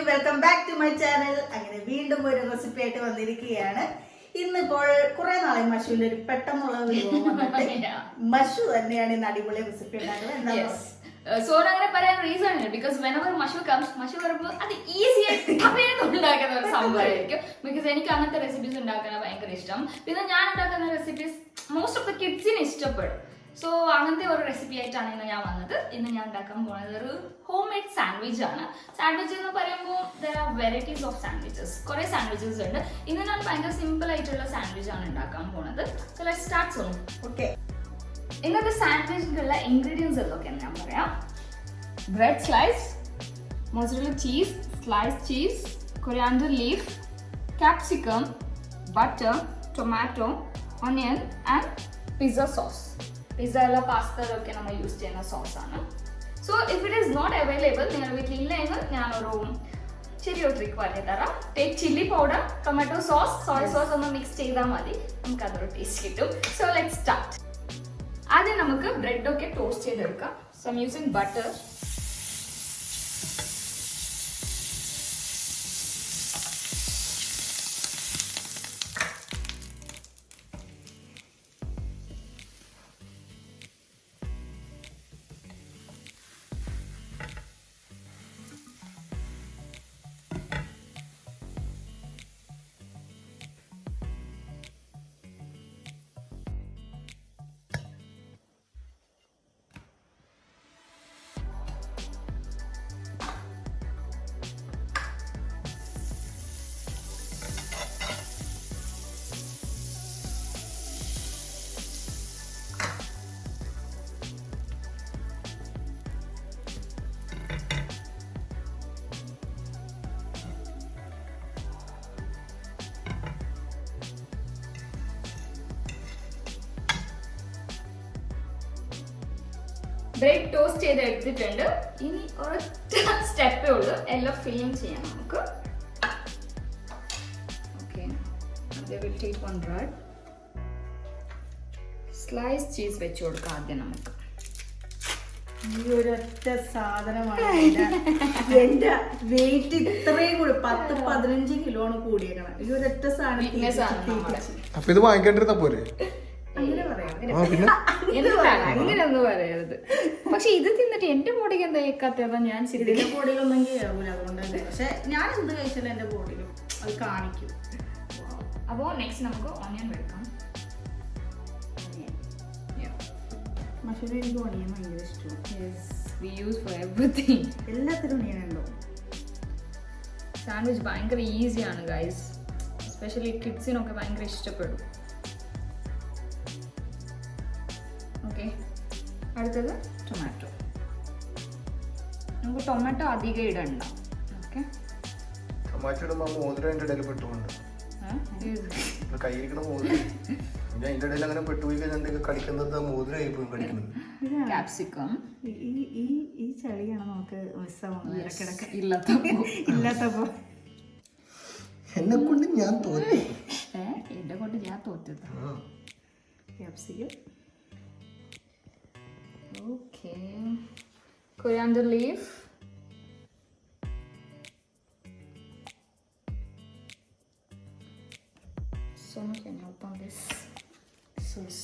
Welcome back to my channel. അങ്ങനെ വീണ്ടും ഒരു റെസിപ്പി ആയിട്ട് വന്നിരിക്കുകയാണ്. ഇന്നിപ്പോൾ കുറെ നാളെ മഷുവിന്റെ ഒരു പെട്ടെന്നുള്ള ഒരു വിഭവം വന്നിട്ട് മഷു തന്നെയാണ് ഇന്ന് അടിപൊളി റെസിപ്പി ഉണ്ടാക്കുന്നത്. സോ അങ്ങനെ പറയാൻ റീസൺ ഉണ്ട് ബിക്കോസ് വെനവർ മഷു വരുമ്പോൾ അത് ഈസി ആയിട്ട് ഉണ്ടാക്കുന്ന ഒരു സംഭവമായിരിക്കും. ബിക്കോസ് എനിക്ക് അങ്ങനത്തെ റെസിപ്പീസ് ഉണ്ടാക്കാൻ ഭയങ്കര ഇഷ്ടം. പിന്നെ ഞാൻ ഉണ്ടാക്കുന്ന റെസിപ്പീസ് മോസ്റ്റ് ഓഫ് ദ കിഡ്സിന് ഇഷ്ടപ്പെടും. സോ അങ്ങനത്തെ ഒരു റെസിപ്പി ആയിട്ടാണ് ഇന്ന് ഞാൻ വന്നത്. ഇന്ന് ഞാൻ ഉണ്ടാക്കാൻ പോകുന്നത് ഒരു ഹോം മെയ്ഡ് സാൻഡ്വിച്ച് ആണ്. സാൻഡ്വിച്ച് എന്ന് പറയുമ്പോൾ there are varieties of sandwiches, കുറെ സാൻഡ്വിച്ചസ് ഉണ്ട്. ഇന്ന് ഞാൻ ഭയങ്കര സിമ്പിൾ ആയിട്ടുള്ള സാൻഡ്വിച്ച് ആണ് ഉണ്ടാക്കാൻ പോകുന്നത്. So let's start soon. Okay, ഇന്നത്തെ സാൻഡ്വിച്ചിനുള്ള ഇൻഗ്രീഡിയൻസ് എന്തൊക്കെയാണ് ഞാൻ പറയാം. Bread slice, mozzarella cheese, slice cheese, coriander leaf, capsicum, butter, tomato, onion and pizza sauce. Pizza അല്ല പാസ്തയിലൊക്കെ നമ്മൾ യൂസ് ചെയ്യുന്ന സോസാണ്. So if it is not available, നിങ്ങളുടെ വീട്ടിലില്ലെങ്കിൽ ഞാനൊരു ചെറിയൊരു ട്രിക്ക് പറഞ്ഞു തരാം. Take chilli powder, tomato sauce, soya sauce ഒന്ന് മിക്സ് ചെയ്താൽ മതി, നമുക്ക് അതൊരു ടേസ്റ്റ് കിട്ടും. So let's start. ആദ്യം നമുക്ക് ബ്രെഡ് ഒക്കെ ടോസ്റ്റ് ചെയ്തെടുക്കാം. So I am using butter. Bread toast ചെയ്ത് എടുത്തിട്ടുണ്ട്. ഇനി ഒരൊറ്റ സ്റ്റെപ്പേ ഉള്ളൂ, എല്ലാം ഫില്ലിങ് ചെയ്യാം നമുക്ക്. Okay, will take one bread. Slice cheese വെച്ച് കൊടുക്കാം ആദ്യം നമുക്ക്. ഈ ഒരൊറ്റ സാധനമാണ് എന്റെ വെയിറ്റ് ഇത്രയും കൂടി 10-15 കിലോ ആണ് കൂടിയേക്കണം. ഈ ഒരൊറ്റ സാധനം അപ്പൊ ഇത് വാങ്ങിക്കേണ്ടിരുന്ന പോലെ അങ്ങനെ പറയാം. അങ്ങനെയൊന്നും പറയരുത്. പക്ഷെ ഇത് തിന്നിട്ട് എന്റെ ബോഡിക്ക് എന്താ കേൾക്കാത്തതാ ഞാൻ ഇതിന്റെ ബോഡിയിലൊന്നും കേൾക്കൂല, അതുകൊണ്ട് തന്നെ. പക്ഷെ ഞാൻ എന്ത് കഴിച്ചാലും എന്റെ ബോഡിയിലും അത് കാണിക്കും. അപ്പോ നെക്സ്റ്റ് നമുക്ക് ഓണിയൻ വെക്കാം. മഷൂർ എനിക്ക് ഓണിയൻ ഭയങ്കര ഇഷ്ടമാണ്. We use for everything. എല്ലാത്തിനും ഓണിയൻ ഉണ്ടോ? സാൻഡ്വിച്ച് ഭയങ്കര ഈസിയാണ് ഗൈസ്, എസ്പെഷ്യലി കിഡ്സിനൊക്കെ ഭയങ്കര ഇഷ്ടപ്പെടും. ഓക്കെ, അടുത്തത് ടൊമാറ്റോ. നമുക്ക് ടൊമാറ്റോ അധികം ഇടണ്ട. ഓക്കെ, ടൊമാറ്റോ ഇടുമ്പോൾ മോതിരം അതിന്റെ ഇടയിൽ പെട്ടുകൊണ്ട് കയ്യിരിക്കണ മോതിരം ഞാൻ അതിന്റെ ഇടയിൽ അങ്ങനെ പെട്ടുപോയി കഴിഞ്ഞാൽ എന്തൊക്കെ കടിക്കുന്നത് മോതിരമായി പോയി കടിക്കുന്നത്. ക്യാപ്സിക്കം. ഈ ചളിയാണ് നമുക്ക് മിസ്സാവുന്നത് ഇടക്കിടക്ക് ഇല്ലാത്തപ്പോ. എന്നെ കൊണ്ട് ഞാൻ തോന്നി, എന്നെ കൊണ്ട് ഞാൻ തോറ്റത്. Capsicum. Okay, coriander leaf. So much can help on this sauce.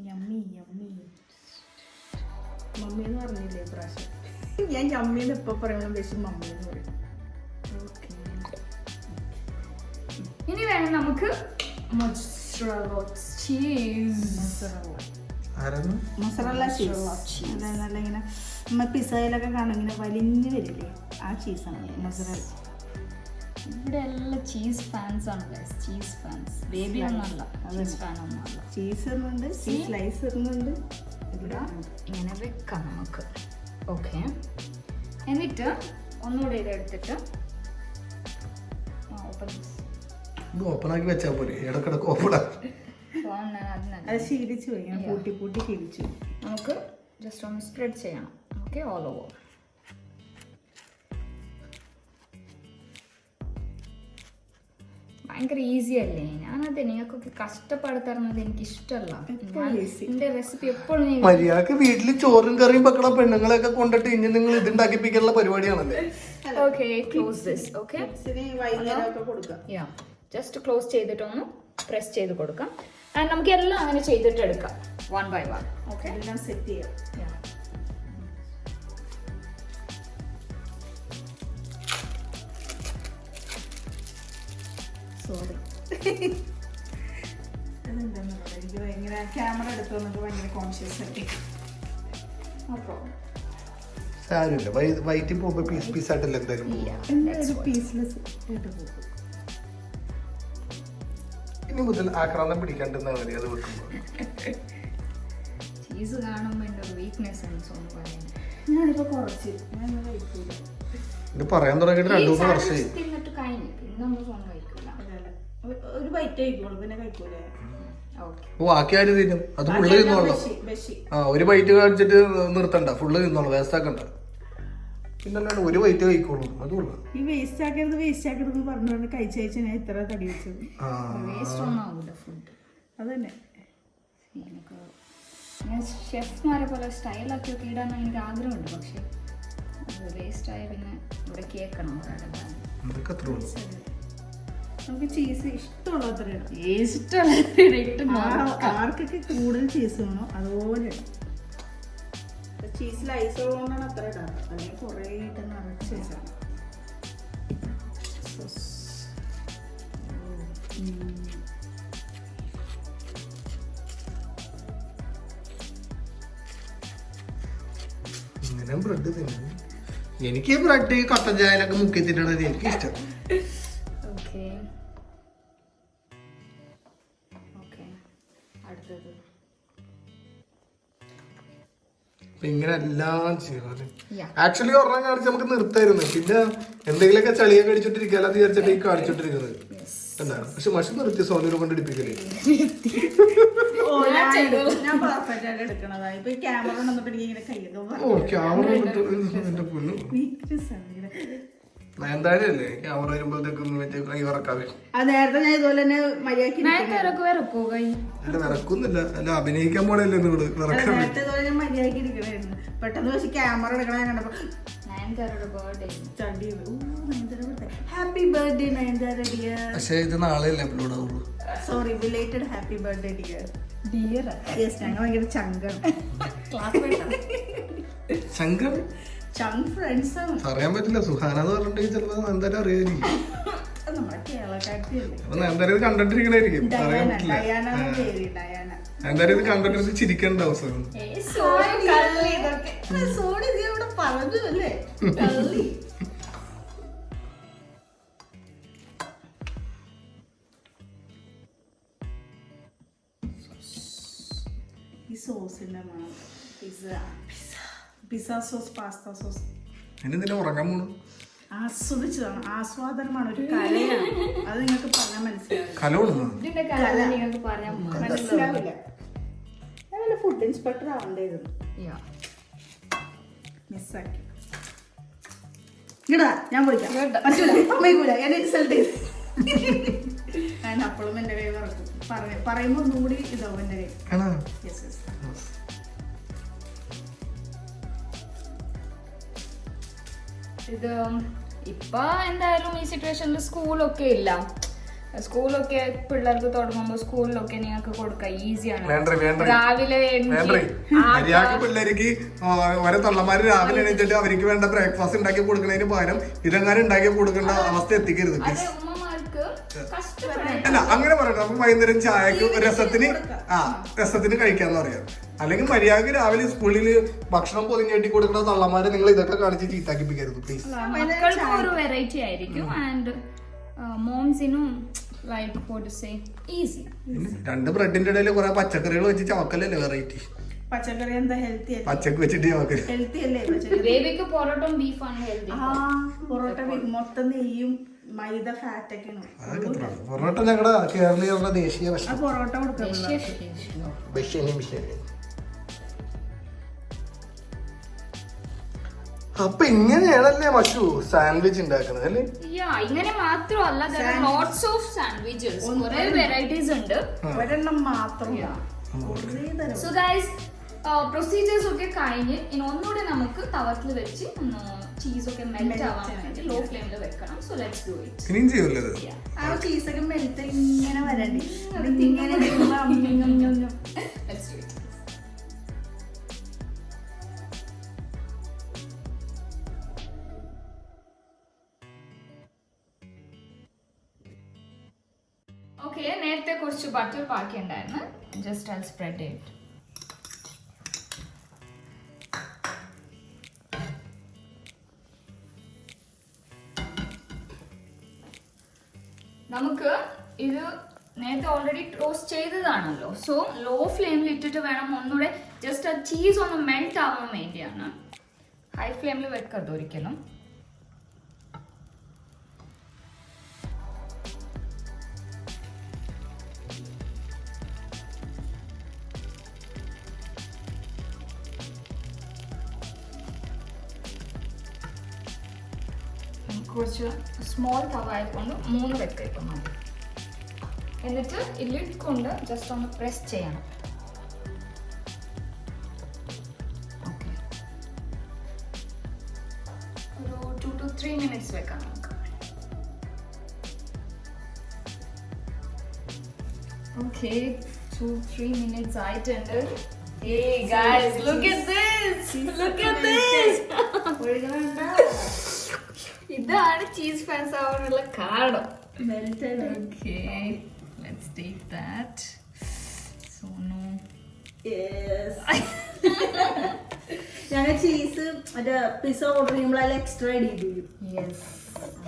Yummy yummy. Mummy എന്ന് പറഞ്ഞില്ലേ പ്രാവശ്യം? ഞാൻ യമ്മിന്ന് ഇപ്പൊ പറയണം, പക്ഷെ മമ്മി എന്ന് പറയും. ഓക്കെ, ഇനി വേണം നമുക്ക് mozzarella cheese. Mozzarella cheese. നല്ല ഇങ്ങനെ നമ്മൾ പിസയിലൊക്കെ കാണും, ഇങ്ങനെ വലിഞ്ഞ് വരില്ലേ, ആ ചീസാണ് മൊസറല്ല. ഇവിടെ എല്ലാ ചീസ് ഫാൻസ് ആണ് ഗൈസ്, ചീസ് ഫാൻസ്. ബേബി ഒന്നല്ല, ചീസ് ഫാൻ ഒന്നല്ല. ചീസ് ഇടുന്നുണ്ട്, ചീസ് സ്ലൈസ് ഇടുന്നുണ്ട്. ഇവിടെ ഇങ്ങനെ വെക്കാം നമുക്ക്. ഓക്കെ, എന്നിട്ട് ഒന്നുകൂടെ ഇത് എടുത്തിട്ട് ഇത് ഓപ്പണാക്കി വെച്ചാൽ പോലെ ഇടക്കിടക്ക് ഓപ്പണാ. അത് ശീലിച്ചു പോയി, ഞാൻ കൂട്ടി കൂട്ടി ശീലിച്ചു. നമുക്ക് ജസ്റ്റ് ഒന്ന് സ്പ്രെഡ് ചെയ്യണം. Okay, all over. ഭയങ്കര ഈസി അല്ലേ? ഞാനത് നിങ്ങൾക്കൊക്കെ കഷ്ടപ്പെടുത്തറുന്നത് എനിക്ക് ഇഷ്ടമല്ല. എന്റെ റെസിപ്പി എപ്പോഴും മര്യാദക്ക് വീട്ടില് ചോറും കറിയും വെക്കണ പെണ്ണുങ്ങളെയൊക്കെ കൊണ്ടിട്ട് ഇനി നിങ്ങൾ ഇത് ഉണ്ടാക്കിപ്പിക്കാനുള്ള പരിപാടിയാണല്ലേ? Okay close this. ഓക്കെ വൈകുന്നേരമൊക്കെ കൊടുക്കാം. യാ ജസ്റ്റ് ക്ലോസ് ചെയ്തിട്ടൊന്ന് പ്രസ് ചെയ്ത് കൊടുക്കാം. ആൻഡ് നമുക്ക് എല്ലാം അങ്ങനെ ചെയ്തിട്ട് എടുക്കാം വൺ ബൈ വൺ. ഓക്കെ എല്ലാം സെറ്റ് ചെയ്യാം. സോറി, അതെന്താണെന്ന് പറയാം, എനിക്ക് ഭയങ്കര ക്യാമറ എടുത്തു വന്നിട്ട് ഭയങ്കര കോൺഷ്യസ് ആയി. സാരമില്ല, വൈറ്റിൽ പോകുമ്പോ പീസ് പീസ് ആയിട്ടല്ല എന്തായാലും പോകും. പീസ്ലെസ് ആയിട്ട് പോകും. ഇനി മുതൽ ആക്രാന്തം പിടിക്കാണ്ടെന്നാ മതി അത് വെക്കുമ്പോ. ചീസ് കാണുമ്പോൾ എൻ്റെ ഒരു വീക്ക്നെസ് ആണ് സോന്ന് പറയുന്നത്. ഞാനിപ്പോ കുറച്ച് ഞാൻ കഴിക്കൂല. ഇത് പറയാൻ തുടങ്ങിയിട്ട് 2-3 വർഷമായി. തിന്നിട്ട് കഴിഞ്ഞു പിന്നെ നമ്മൾ സോന്ന് കഴിക്കൂല. ഒരു ബൈറ്റ് കഴിക്കുള്ളൂ, പിന്നെ കഴിക്കൂലേ. ഓ ബാക്കി ആര് തിന്നും? അത് ഫുള്ള് തിന്നോളാം. ഒരു ബൈറ്റ് കഴിച്ചിട്ട് നിർത്തണ്ട, ഫുള്ള് തിന്നോളാം, വേസ്റ്റ് ആക്കണ്ട. പിന്നല്ലാണ്ട് ഒരു ബൈറ്റ് കഴിക്കുള്ളൂ, അതുകൊള്ളു. ഈ വേസ്റ്റ് ആക്കരുത് പറഞ്ഞുകൊണ്ട് കഴിച്ചു ഞാൻ ഇത്ര തടി വെച്ചത്. വേസ്റ്റ് ഒന്നും ആവില്ല ഫുഡ്. അതന്നെ ഞാൻ ഷെഫ്മാരെ പോലെ സ്റ്റൈലാക്കിയൊക്കെ ഇടാൻ എനിക്ക് ആഗ്രഹമുണ്ട്. പക്ഷെ അത് വേസ്റ്റ് ആയ പിന്നെ ഇവിടെ കേൾക്കണം. അതൊക്കെ അത്രേ ഉള്ളൂ. നമുക്ക് ചീസ് ഇഷ്ടമുള്ള അത്ര ഇടാം. ആർക്കൊക്കെ കൂടുതൽ ചീസ് വേണോ അതുപോലെ ഇടാം. ചീസിൽ ഐസ് ഉള്ളതുകൊണ്ടാണ് അത്ര ഇടാറ്, അല്ലെങ്കിൽ കുറേ ഇട്ട് നിറച്ച് ചീസാണ്. ഇങ്ങനെ ബ്രെഡ് തിന്നു. എനിക്ക് ബ്രെഡ് കട്ടൻ ചായയിലൊക്കെ മുക്കി തിന്നണത് എനിക്ക് ഇഷ്ടം. ഇങ്ങനെ എല്ലാം ചെയ്യണം. ആക്ച്വലി ഒരെണ്ണം കാണിച്ച് നമുക്ക് നിർത്തായിരുന്നു, പിന്നെ എന്തെങ്കിലുമൊക്കെ ചളിയൊക്കെ അടിച്ചോണ്ടിരിക്കുക വിചാരിച്ചിട്ട് ഈ കാണിച്ചോണ്ടിരിക്കുന്നത് എന്താണ്. പക്ഷെ മഷി നിർത്തി സോനൂരെ കൊണ്ട് ഇടിപ്പിക്കലേ. ഞാൻ പെർഫെക്റ്റ് ആയിട്ട് എടുക്കണതായി. ഇപ്പൊ ക്യാമറ വന്നപ്പോ എനിക്ക് ഇങ്ങനെ കയ്യൊക്കെ ഓ ക്യാമറ എന്തായാലും അല്ലേ ക്യാമറ വരുമ്പോഴത്തേക്കും കൈ വറക്കാവേ. അത് നേരത്തെ ഞാൻ ഇതുപോലെ തന്നെ മര്യാദക്ക് അല്ല വിറക്കൊന്നുമില്ല, അല്ല അഭിനയിക്കാൻ പോണല്ലേ നിങ്ങള് വിറക്കാൻ. നേരത്തെ ഇതുപോലെ ഞാൻ മര്യാദക്ക് ഇരിക്കണായിരുന്നു. പെട്ടെന്ന് പക്ഷെ ക്യാമറ എടുക്കണ കണ്ടപ്പോ ഹാപ്പി ബർത്ത്ഡേ നയൻതാര ഡിയർ. പക്ഷെ ഇത് നാളെ അല്ലേ അപ്ലോഡ് ആവുള്ളൂ. Sorry, belated happy birthday dear. Dear yes, ഞങ്ങൾ ഭയങ്കര ചങ്കാണ്. ശങ്കർ ചങ്ക് ഫ്രണ്ട്സ് ആണ്. പറയാൻ പറ്റില്ല, സുഹാന എന്ന് പറഞ്ഞിട്ടുണ്ടെങ്കിൽ ചിലപ്പോ എന്തായാലും അറിയായിരിക്കും. നമ്മുടെ കേരളക്കാരത്തിയല്ലേ. അപ്പൊ എന്തായാലും ഇത് കണ്ടിട്ടിരിക്കണായിരിക്കും, പറയാൻ പറ്റില്ല. എന്തായാലും ഇത് കണ്ടിട്ട് ചിരിക്കേണ്ട അവസരം. സോണി നീ അവിടെ പറഞ്ഞു അല്ലേ കള്ളി. ഈ സോസിന്റെ മണം പിസ്സ സോസ്, പാസ്ത സോസ്. എന്നെ ഉറങ്ങാൻ പോണു. ആസ്വദിച്ചതാണ്, ആസ്വാദനമാണ്, ഒരു കലയാണ്. അത് നിങ്ങൾക്ക് പറഞ്ഞാൽ മനസ്സിലാവില്ല. മനസ്സിലാവില്ല. ഞാൻ ഫുഡ് ഇൻസ്പെക്ടർ ആവണ്ടായിരുന്നു, മിസ്സാക്കി. ഇടാ ഞാൻ വിളിക്കാം, അമ്മയ്ക്കൂല എന്നെ ഇൻസൾട്ട് ചെയ്ത്. ഞാൻ അപ്പോഴും എന്റെ കൈ വറക്കും. പറയുമ്പോ ഒന്നുകൂടി ഇതാവും എന്റെ കൈ. ഇത് ഇപ്പൊ എന്തായാലും ഈ സിറ്റുവേഷനിൽ സ്കൂളൊക്കെ ഇല്ല. സ്കൂളൊക്കെ പിള്ളേർക്ക് തുടങ്ങുമ്പോ സ്കൂളിലൊക്കെ നിങ്ങൾക്ക് കൊടുക്കാം, ഈസിയാണ്. രാവിലെ പിള്ളേർക്ക് ഓരോ തള്ളമാര് രാവിലെ എണീച്ചിട്ട് അവർക്ക് വേണ്ട ബ്രേക്ക്ഫാസ്റ്റ് ഉണ്ടാക്കി കൊടുക്കുന്നതിന് പകരം ഇതെങ്ങനെ ഉണ്ടാക്കി കൊടുക്കേണ്ട അവസ്ഥ എത്തിക്കരുത്. അല്ല അങ്ങനെ പറയട്ടെ, നമുക്ക് വൈകുന്നേരം ചായക്ക് രസത്തിന് കഴിക്കാന്ന് പറയാം. അല്ലെങ്കിൽ മര്യാദക്ക് രാവിലെ സ്കൂളിൽ ഭക്ഷണം പൊതിഞ്ഞേട്ടി കൊടുക്കുന്ന തള്ളമാരെ നിങ്ങൾ ഇതൊക്കെ കാണിച്ച് ചീത്താക്കിപ്പിക്കരുത് പ്ലീസ്. മക്കൾക്കും ഒരു വെറൈറ്റി ആയിരിക്കും ആൻഡ് മോംസിനും like what to say easy. രണ്ട് ബ്രെഡിന്റെ ഇടയിൽ കുറെ പച്ചക്കറികൾ വെച്ച് ചവക്കലല്ലേ വെറൈറ്റി. പച്ചക്കറി എന്താ ഹെൽത്തി അല്ലേ? പച്ചക്ക് വെച്ചിട്ട് ചവക്കൽ ഹെൽത്തി അല്ലേ? ബേബിക്ക് പൊറോട്ടയും ബീഫാണ് ഹെൽത്തി. പൊറോട്ട മൊത്തം നെയ്യും മൈദ ഫാറ്റ് ഒക്കെയാണ്. പൊറോട്ട ഞങ്ങളുടെ കേരളീയരുടെ ദേശീയ ഭക്ഷണം. പൊറോട്ട കൊടുക്കാം. അപ്പൊ ഇങ്ങനെയാണല്ലേ മഷു സാൻഡ്വിച്ച് ഉണ്ടാക്കുന്നത് അല്ലേ? ഇങ്ങനെ മാത്രമല്ല, ലോട്ട്സ് ഓഫ് സാൻഡ്വിച്ചസ്, കുറെ വെറൈറ്റീസ് ഉണ്ട്. ഒരെണ്ണം മാത്രം. സോ ഗൈസ്, പ്രൊസീജിയേഴ്സ് ഒക്കെ കഴിഞ്ഞ് ഇനി ഒന്നുകൂടെ നമുക്ക് തവത്തിൽ വെച്ച് ചീസ് ഒക്കെ മെൽറ്റ് ആവാൻ വേണ്ടി ലോ ഫ്ലെയിമിൽ വെക്കണം. So let's do it. ഇനിയും ചെയ്യുമല്ലോ ഇത്. ആ ചീസൊക്കെ മെൽറ്റ് ഇങ്ങനെ വരണ്ടേ, ഇങ്ങനെ ലെറ്റ്സ് ഡു ഇറ്റ്. ഓക്കെ, നേരത്തെ കുറച്ച് ബട്ടർ ബാക്കി ഉണ്ടായിരുന്നു. Just I spread it. നമുക്ക് ഇത് നേരത്തെ ഓൾറെഡി ടോസ്റ്റ് ചെയ്തതാണല്ലോ. സോ ലോ ഫ്ലെയിമിൽ ഇട്ടിട്ട് വേണം ഒന്നുകൂടെ ജസ്റ്റ് ആ ചീസ് ഒന്ന് മെൽറ്റ് ആവാൻ വേണ്ടിയാണ്. ഹൈ ഫ്ലെയിമിൽ വെക്കരുത് ഒരിക്കലും. കുറച്ച് സ്മോൾ തവ ആയതുകൊണ്ട് 3 വെക്കാം മതി. എന്നിട്ട് ഈ ലിഡ് കൊണ്ട് ജസ്റ്റ് ഒന്ന് പ്രസ് ചെയ്യണം. ഓക്കെ, ഒരു 2 to 3 minutes വെക്കാം നമുക്ക്. ഓക്കെ, 2-3 minutes ആയിട്ടുണ്ട്. Hey guys, look at this! Look at this! ഇതാണ് ചീസ് ഫാൻസ് ആവാനുള്ള കാരണം. Okay, let's take that. Sonu, ഞങ്ങൾ ചീസ് മറ്റേ പിസ്സ ഓർഡർ ചെയ്യുമ്പോൾ അതിൽ എക്സ്ട്രാ ആഡ് ചെയ്യും.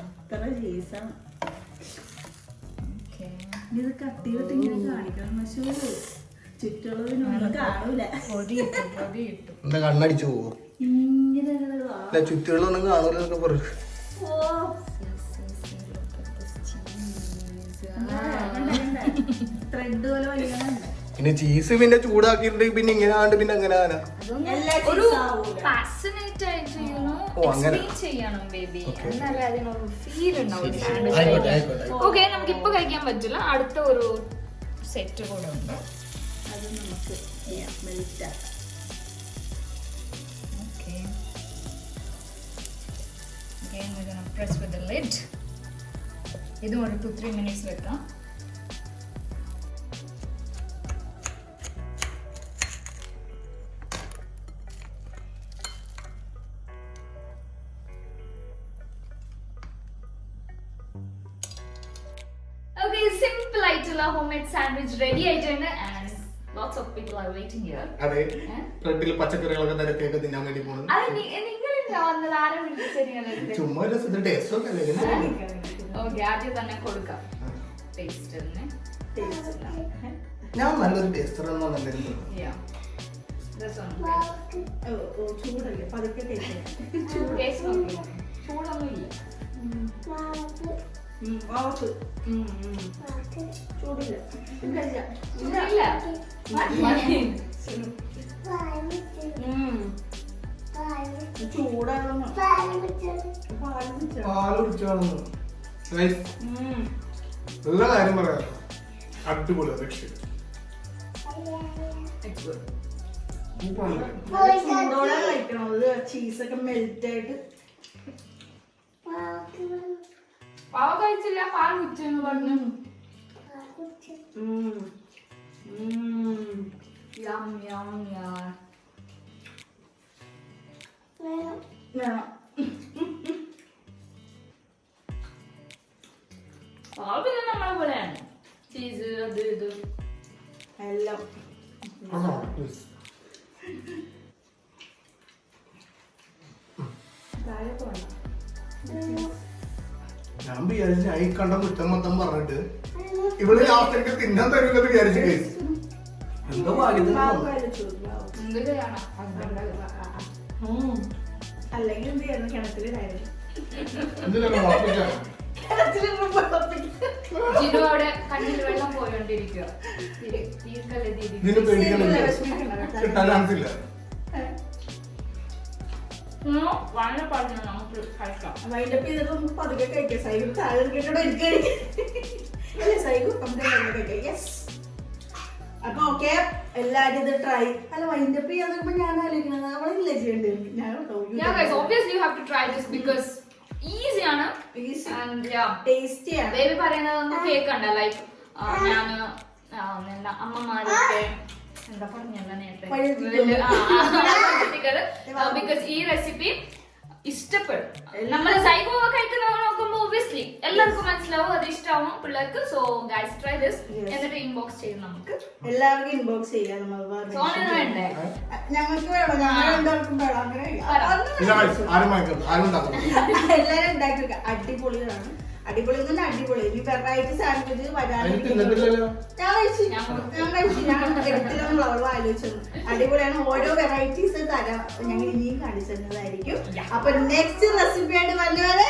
അത്ര ചീസാണ്. ഇത് കട്ട് ചെയ്തിട്ട് ഇങ്ങനെ കാണിക്കണം. പക്ഷേ ചുറ്റുള്ളതിനൊന്നും കാണൂല. എന്താ കണ്ണടിച്ചു പോവോ? ഇങ്ങനെ ചുറ്റുള്ളൊന്നും കാണൂലെന്നൊക്കെ പറഞ്ഞു. ത്രെഡ് പോലെ വലിയ പിന്നെ ചീസ് പിന്നെ ചൂടാക്കിയിട്ടുണ്ടെങ്കിൽ പിന്നെ ഇങ്ങനെ ആണ്ട് പിന്നെ അങ്ങനെ ആനാ. ഒരു പാഷനേറ്റ് ആയിട്ട് എക്സ്പ്ലെയിൻ ചെയ്യണം ബേബി, എന്നാലേ അതിനൊരു ഫീൽ ഉണ്ടാവും. ഓക്കെ, നമുക്ക് ഇപ്പൊ കഴിക്കാൻ പറ്റില്ല, അടുത്ത ഒരു സെറ്റ് കൂടെ ഉണ്ട്. അത് നമുക്ക് മെൽറ്റ് ആക്കാം. Okay. Again, we're gonna press with the lid. ഇതും ഒരു 2-3 minutes വെക്കാം. Okay, simple ആയിട്ടുള്ള homemade sandwich ready ആയിട്ടുണ്ട് and lots of people are waiting here. അതെ, ബ്രെഡിൽ പച്ചക്കറികളൊക്കെ നിരത്തിയൊക്കെ തിന്നാൻ വേണ്ടി പോകുന്നത്. ചുമ്മാ ഒരു ടേസ്റ്റ് ഒക്കെ അല്ലേ? ഓക്കെ, ആദ്യം തന്നെ കൊടുക്കാം. ടേസ്റ്റ് ഞാൻ നല്ലൊരു ടേസ്റ്റർ എന്നാ നല്ലൊരു ചൂടല്ലേ പതുക്കെ ചൂടൊന്നും ഇല്ല. ചൂടില്ല. ചൂടാണ്. പാല് കുടിച്ചാണെന്ന് നല്ല കാര്യം പറയാം. അടിപൊളി രക്ഷ. ചൂടോടെ കഴിക്കണം. ചീസൊക്കെ മെൽറ്റ് ആയിട്ട്. പാവ കഴിച്ചില്ല, പാൽ കുടിച്ചെന്ന് പറഞ്ഞു. പാൽ പിന്നെ നമ്മളെ പോലെയാണ്. ചീസ് അത് ഇത് എല്ലാം ഞാൻ വിചാരിച്ചു ഈ കണ്ട കുറ്റം മൊത്തം പറഞ്ഞിട്ട് ഇവള് ലാസ്റ്റ് തിന്നാൻ തരുമെന്ന് വിചാരിച്ചു. എന്തോ ഭാഗ്യത്തിന് അല്ലെങ്കിൽ എന്ത് ചെയ്യായിരുന്നു? കിണറ്റിലിടായിരുന്നു. ജിനു അവിടെ കണ്ണിൽ വെള്ളം പോയോണ്ടിരിക്കുക. ഇതിന് പേടിക്കണില്ല, കിട്ടാൻ ചാൻസ് ഇല്ല. വളരെ പറഞ്ഞു നമുക്ക് കഴിക്കാം. വൈൻഡപ്പ് ചെയ്തിട്ട് നമുക്ക് പതുക്കെ കഴിക്കാം. സൈക്കിൾ താഴെ ഇരിക്കട്ടോ അല്ലേ സൈക്കിൾ നമുക്ക് കഴിക്കാം. യെസ്. അപ്പൊ ഓക്കെ, എല്ലാരും ഇത് ട്രൈ. അല്ല വൈൻഡപ്പ് ചെയ്യാൻ നോക്കുമ്പോ ഞാൻ ആലോചിക്കുന്നത് അവളില്ലേ ചെയ്യേണ്ടത് ഞാൻ കേട്ടോ. Yeah guys, obviously you have to try this because easy ആണ് and yeah ടേസ്റ്റി ആണ്. ബേബി പറയുന്നതൊന്നും കേൾക്കണ്ട. ലൈക്ക് ഞാൻ എന്താ അമ്മമാരൊക്കെ എന്താ പറഞ്ഞല്ല നേരത്തെ ബിക്കോസ് ഈ റെസിപ്പി ഇഷ്ടപ്പെടും. നമ്മള് സൈക്കോ കഴിക്കുന്ന നോക്കുമ്പോ ഒബ്വിയസ്ലി എല്ലാവർക്കും മനസ്സിലാവും, അത് ഇഷ്ടമാവും പിള്ളേർക്ക്. So guys try this. എന്നിട്ട് ഇൻബോക്സ് ചെയ്യും. നമുക്ക് എല്ലാവർക്കും ഇൻബോക്സ് ചെയ്യാം. നമ്മൾ സോണിന് വേണ്ടേ? ഞങ്ങൾക്ക് വേണം, ഞങ്ങൾ രണ്ടാൾക്കും വേണം. അങ്ങനെ എല്ലാരും ഉണ്ടാക്കി വെക്കാം. അടിപൊളിയാണ്. അടിപൊളി തന്നെ അടിപൊളി. ഈ വെറൈറ്റി സാൻഡ്വിച്ച് വരാനിരിക്കുന്നു. ഞാൻ എടുത്തില്ലെന്നുള്ള അവൾ ആലോചിച്ചത്. അടിപൊളിയാണ്. ഓരോ വെറൈറ്റീസ് തരാം. ഞങ്ങൾ ഇനിയും കാണിച്ചു തരുന്നതായിരിക്കും. അപ്പൊ നെക്സ്റ്റ് റെസിപ്പി ആയിട്ട് വന്നവരെ